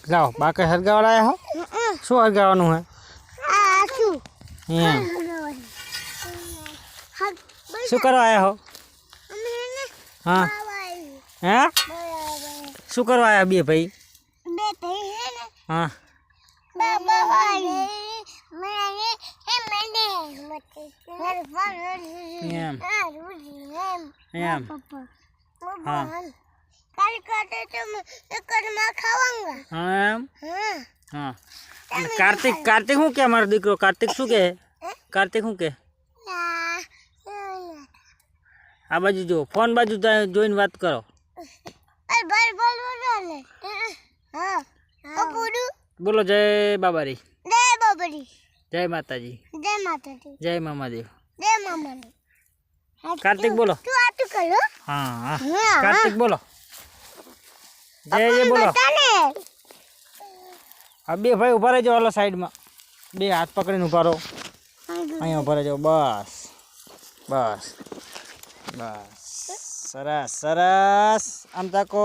લાવો બાકે હરગાવા આવ્યા હો શું હરગાવાનું હે એમ શું કરવા આવ્યા હો હા હે શું કરવા આવ્યા બે ભાઈ હા એમ એમ હા એમ હા કાર્તિક કાર્તિક શું કે મારો દીકરો કાર્તિક શું કે કાર્તિક શું કે આ બાજુ જો ફોન બાજુ જોઈને વાત કરો બોલો જય બાબારી જય માતાજી જય મામાદેવ કાર્તિક બોલો હા કાર્તિક બોલો જય જય બોલો આ બે ભાઈ ઉભા રહેજો ઓલા સાઈડમાં બે હાથ પકડીને ઉભા રહો અહીંયા ઉભા રહેજો બસ બસ બસ સરસ સરસ આમ તાકો